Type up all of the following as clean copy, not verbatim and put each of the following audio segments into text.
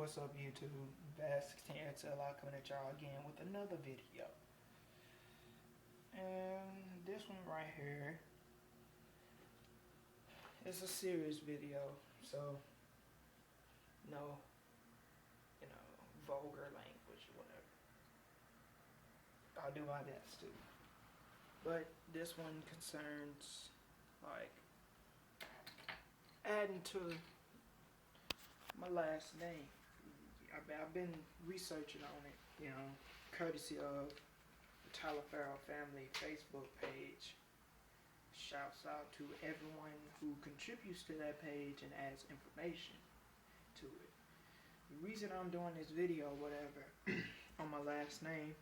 What's up YouTube? Bask10 coming at y'all again with another video. And this one right here is a serious video, so no, vulgar language or whatever. I'll do my best to. But this one concerns like adding to my last name. I've been researching on it, courtesy of the Taliaferro family Facebook page. Shouts out to everyone who contributes to that page and adds information to it. The reason I'm doing this video, whatever, on my last name,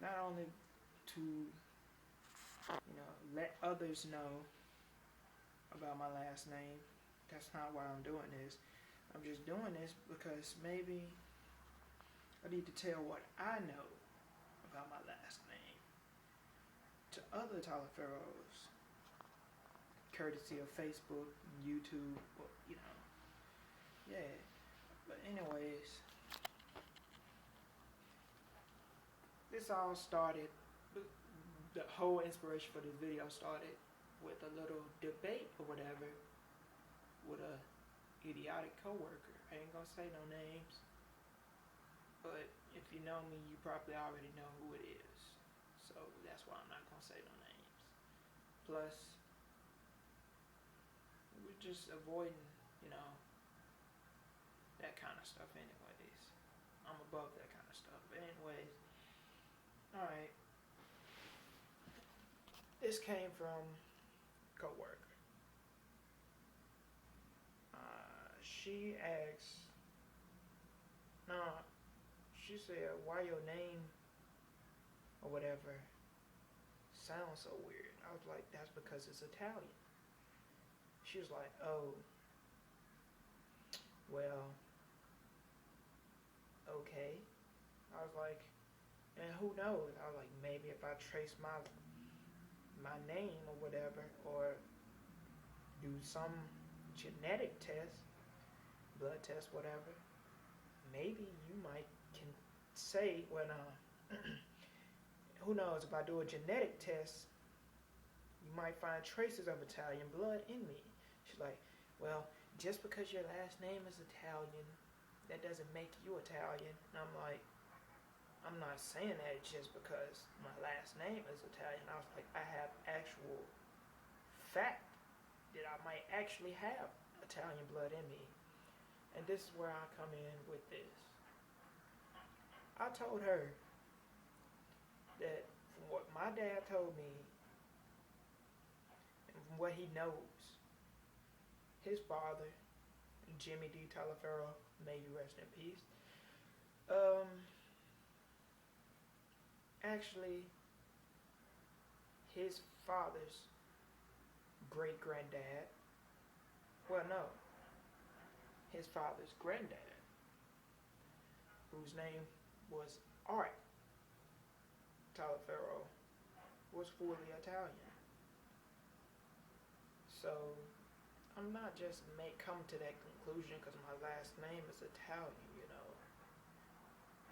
not only to, let others know about my last name. That's not why I'm doing this. I'm just doing this because maybe I need to tell what I know about my last name to other Taliaferros, courtesy of Facebook, YouTube, yeah. But anyways, this all started, the whole inspiration for this video started with a little debate or whatever with a idiotic coworker. I ain't gonna say no names, but if you know me, you probably already know who it is. So that's why I'm not gonna say no names. Plus, we're just avoiding, that kind of stuff anyways. I'm above that kind of stuff. But anyways, alright. This came from a coworker. She asked, she said, why your name or whatever sounds so weird. I was like, that's because it's Italian. She was like, oh, well, okay. I was like, and who knows? I was like, maybe if I trace my name or whatever, or do some genetic test, blood test, whatever, maybe you might can say, well, who knows, if I do a genetic test, you might find traces of Italian blood in me. She's like, well, just because your last name is Italian, that doesn't make you Italian. And I'm like, I'm not saying that just because my last name is Italian. I was like, I have actual fact that I might actually have Italian blood in me. And this is where I come in with this. I told her that from what my dad told me and from what he knows, his father, Jimmy D. Taliaferro, may you rest in peace, actually his father's great-granddad, well, no, his father's granddad, whose name was Art Taliaferro, was fully Italian. So I'm not just come to that conclusion because my last name is Italian,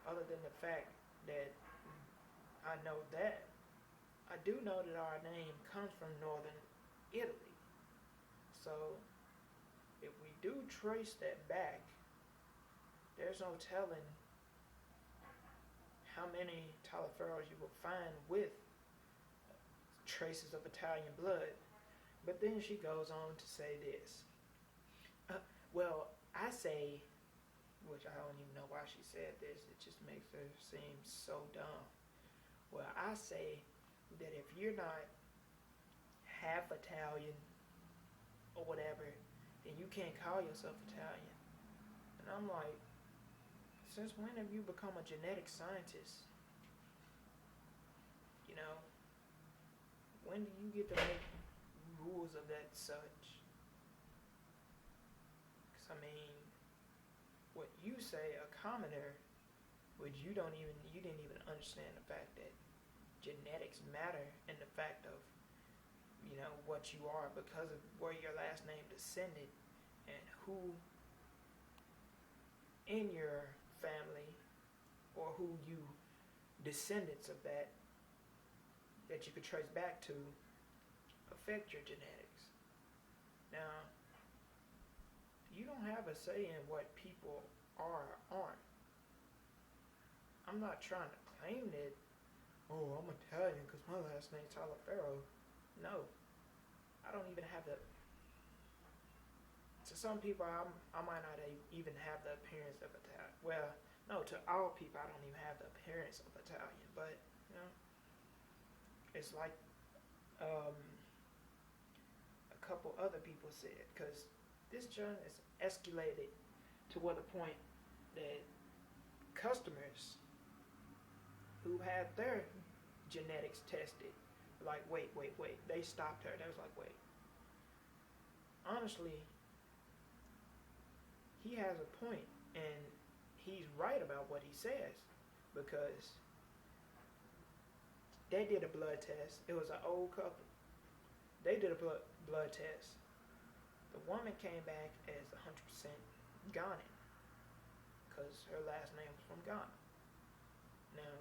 Other than the fact that I know that, I do know that our name comes from northern Italy. So if we do trace that back, there's no telling how many Taliaferros you will find with traces of Italian blood. But then she goes on to say this. Well, I say, which I don't even know why she said this, it just makes her seem so dumb. Well, I say that if you're not half Italian or whatever, then you can't call yourself Italian. And I'm like, since when have you become a genetic scientist? When do you get to make rules of that such? Because what you say, a commoner, which you didn't even understand the fact that genetics matter and the fact of, what you are because of where your last name descended and who in your family or who you descendants of that you could trace back to affect your genetics. Now, you don't have a say in what people are or aren't. I'm not trying to claim that, oh, I'm Italian because my last name's Taliaferro. No, I don't even have the. To some people, I might not even have the appearance of Italian. Well, no, to all people, I don't even have the appearance of Italian. But you know, it's like a couple other people said, because this joint is escalated to what the point that customers who had their genetics tested, like, wait, they stopped her. They was like, wait. Honestly, he has a point, and he's right about what he says, because they did a blood test. It was an old couple. They did a blood test. The woman came back as 100% Ghanaian, because her last name was from Ghana. Now,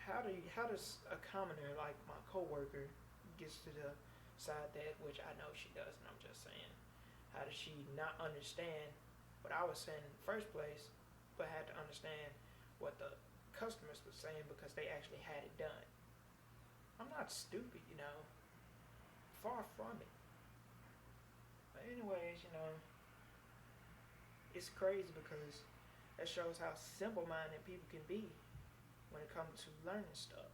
how does a commoner like my coworker gets to the side that, which I know she doesn't, I'm just saying, how does she not understand what I was saying in the first place, but had to understand what the customers were saying because they actually had it done? I'm not stupid, you know. Far from it. But anyways, you know, it's crazy because that shows how simple-minded people can be when it comes to learning stuff.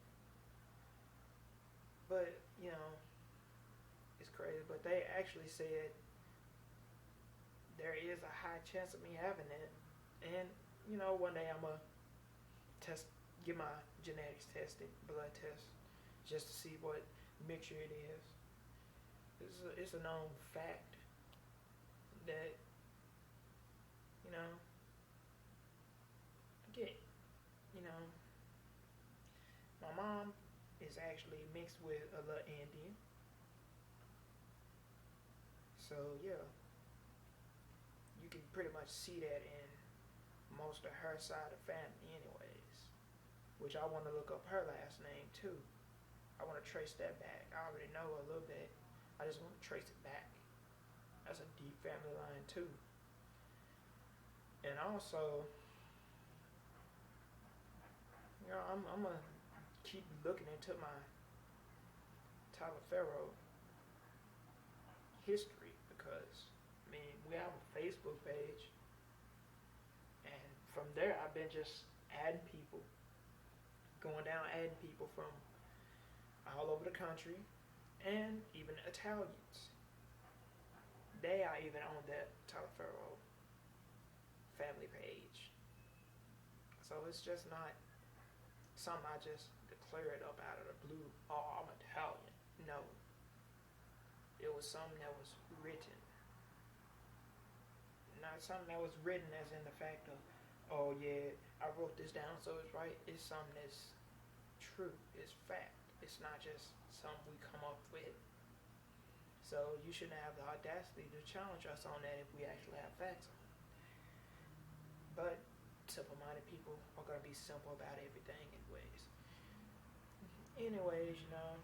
But, you know, it's crazy. But they actually said there is a high chance of me having it. And, you know, one day I'm going to get my genetics tested, blood test, just to see what mixture it is. It's a known fact that, you know, again, you know, my mom is actually mixed with a little Indian. So, yeah, you can pretty much see that in most of her side of family anyways, which I want to look up her last name too. I want to trace that back. I already know a little bit. I just want to trace it back. That's a deep family line too. And also, you know, I'm going to keep looking into my Taliaferro history because, I mean, we have a Facebook page. And from there, I've been just adding people. Going down adding people from all over the country. And even Italians. They are even on that Taliaferro family page. So it's just not something I just declare it up out of the blue. Oh, I'm Italian. No. It was something that was written. Not something that was written as in the fact of, oh yeah, I wrote this down so it's right. It's something that's true. It's fact. It's not just something we come up with. So you shouldn't have the audacity to challenge us on that if we actually have facts on it. But simple-minded people are going to be simple about everything anyways. Anyways, you know,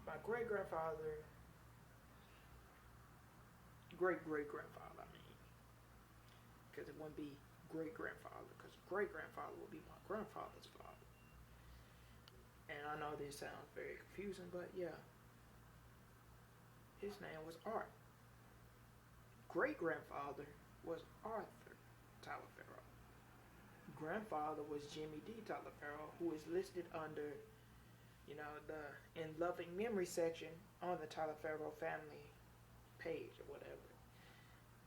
my great-grandfather, great-great-grandfather, I mean, because it wouldn't be great-grandfather, because great-grandfather would be my grandfather's father. And I know this sounds very confusing, but yeah. His name was Art. Great-grandfather was Arthur Taliaferro. Grandfather was Jimmy D. Taliaferro, who is listed under, you know, the in loving memory section on the Taliaferro family page or whatever.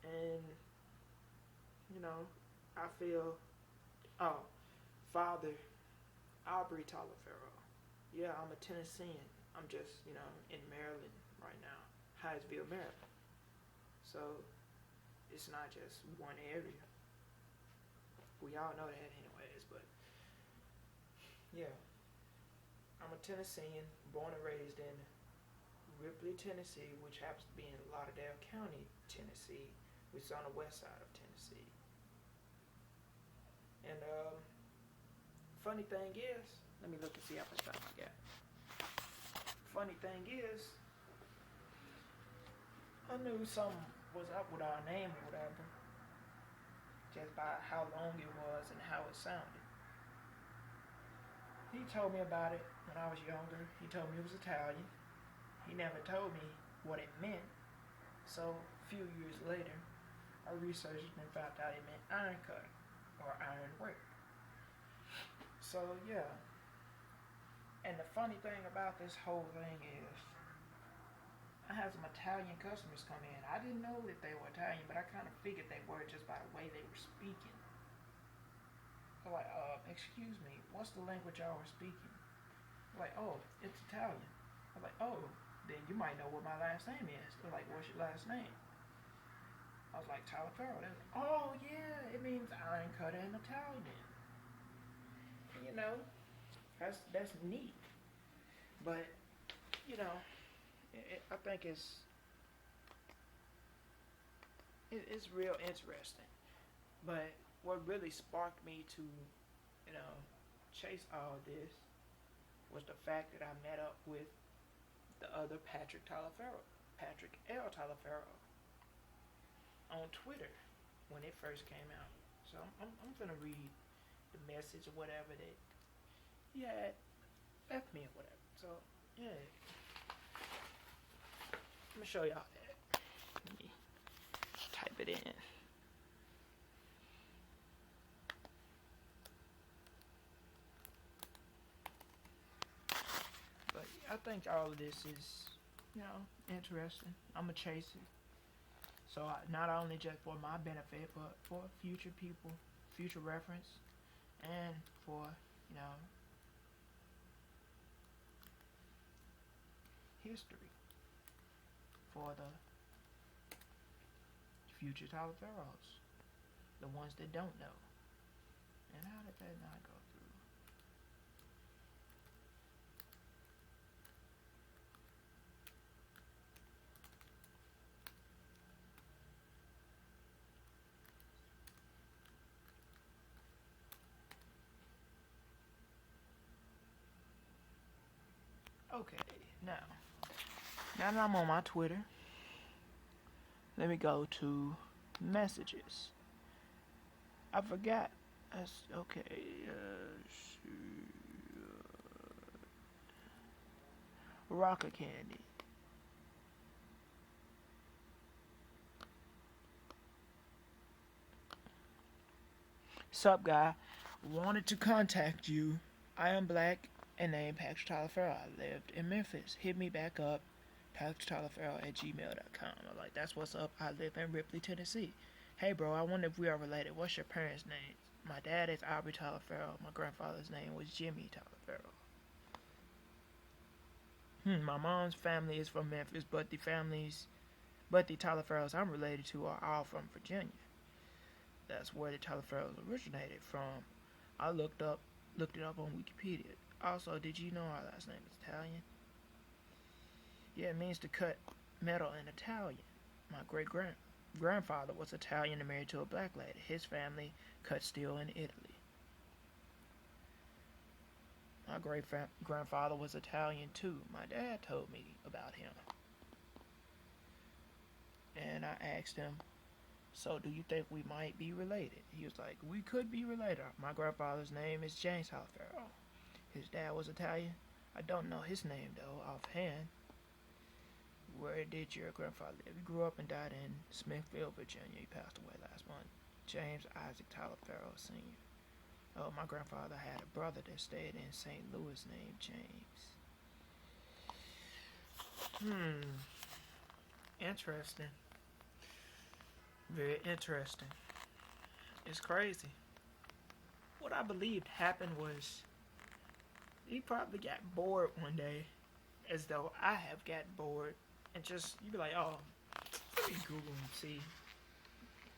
And, you know, I feel, Father Aubrey Taliaferro. Yeah, I'm a Tennessean. I'm just, you know, in Maryland right now, Hyattsville, Maryland. So it's not just one area. We all know that anyways, but yeah. I'm a Tennessean, born and raised in Ripley, Tennessee, which happens to be in Lauderdale County, Tennessee, which is on the west side of Tennessee. And funny thing is, let me look and see how much time I got. Funny thing is, I knew something was up with our name or whatever, just by how long it was and how it sounded. He told me about it when I was younger. He told me it was Italian. He never told me what it meant. So a few years later, I researched and found out it meant iron cutter or iron work. So yeah. And the funny thing about this whole thing is, I had some Italian customers come in. I didn't know that they were Italian, but I kind of figured they were just by the way they were speaking. They're like, excuse me, what's the language y'all were speaking? I'm like, oh, it's Italian. I'm like, oh, then you might know what my last name is. They're like, what's your last name? I was like, Taliaferro. They're like, oh yeah, it means iron cutter in Italian. You know, that's neat. But, you know, I think it's real interesting. But what really sparked me to, you know, chase all this was the fact that I met up with the other Patrick L. Taliaferro, on Twitter when it first came out. So I'm gonna read the message or whatever that he had left me or whatever. So yeah, I'm gonna show y'all that. Let me type it in. But I think all of this is, you know, interesting. I'm gonna chase it. So not only just for my benefit, but for future people, future reference, and for, you know, history for the future Taliaferros, the ones that don't know. And how did that not go through? Okay, now that I'm on my Twitter, let me go to messages. I forgot. That's okay. Rocker candy. Sup, guy? Wanted to contact you. I am black and named Patrick Taliaferro. I lived in Memphis. Hit me back up, patricktaliaferro@gmail.com. I'm like, that's what's up. I live in Ripley, Tennessee. Hey, bro, I wonder if we are related. What's your parents' names? My dad is Aubrey Taliaferro. My grandfather's name was Jimmy Taliaferro. My mom's family is from Memphis, but the Taliaferros I'm related to are all from Virginia. That's where the Taliaferros originated from. I looked it up on Wikipedia. Also, did you know our last name is Italian? Yeah, it means to cut metal in Italian. My great-grandfather was Italian and married to a black lady. His family cut steel in Italy. My great-grandfather was Italian too. My dad told me about him. And I asked him, so do you think we might be related? He was like, we could be related. My grandfather's name is James Taliaferro. His dad was Italian. I don't know his name though, offhand. Where did your grandfather live? He grew up and died in Smithfield, Virginia. He passed away last month. James Isaac Taliaferro Sr. Oh, my grandfather had a brother that stayed in St. Louis named James. Interesting. Very interesting. It's crazy. What I believed happened was he probably got bored one day, as though I have got bored, and just, you'd be like, oh, let me Google and see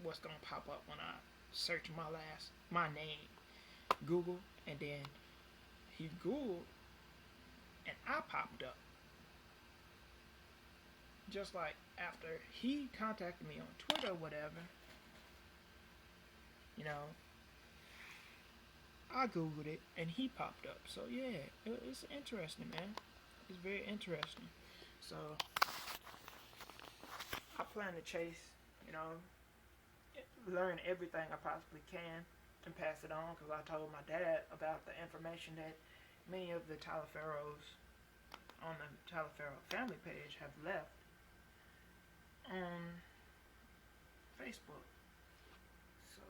what's gonna pop up when I search my name. Google, and then he Googled, and I popped up. just like after he contacted me on Twitter or whatever, you know, I googled it and he popped up. So yeah, it's interesting, man. It's very interesting. So I plan to chase, you know, learn everything I possibly can and pass it on, because I told my dad about the information that many of the Taliaferros on the Taliaferro family page have left on Facebook. So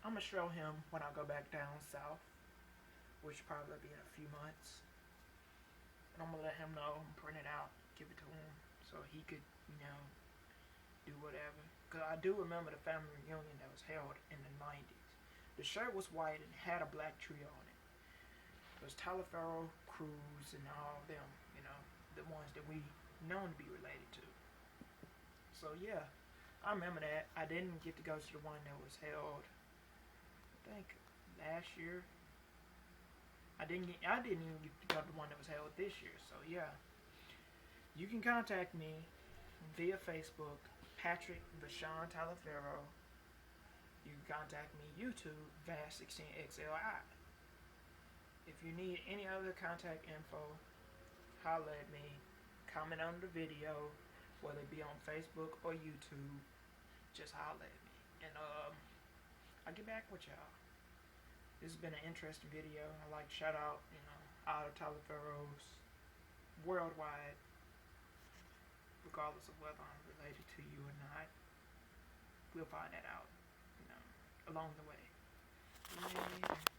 I'm gonna show him when I go back down south, which will probably be in a few months. And I'm gonna let him know and print it out, give it to him, so he could, you know, do whatever. Because I do remember the family reunion that was held in the 90s. The shirt was white and had a black tree on it. It was Taliaferro, Cruz, and all them, you know, the ones that we known to be related to. So yeah, I remember that. I didn't get to go to the one that was held, I think, last year. I didn't even get to go to the one that was held this year. So yeah, you can contact me via Facebook, Patrick Vashon Taliaferro. You can contact me YouTube, Vast16XLI. If you need any other contact info, holler at me. Comment on the video, whether it be on Facebook or YouTube. Just holler at me, and I'll get back with y'all. This has been an interesting video. I like to shout out, you know, all the Taliaferros worldwide, regardless of whether I'm related to you or not. We'll find that out, you know, along the way. Later.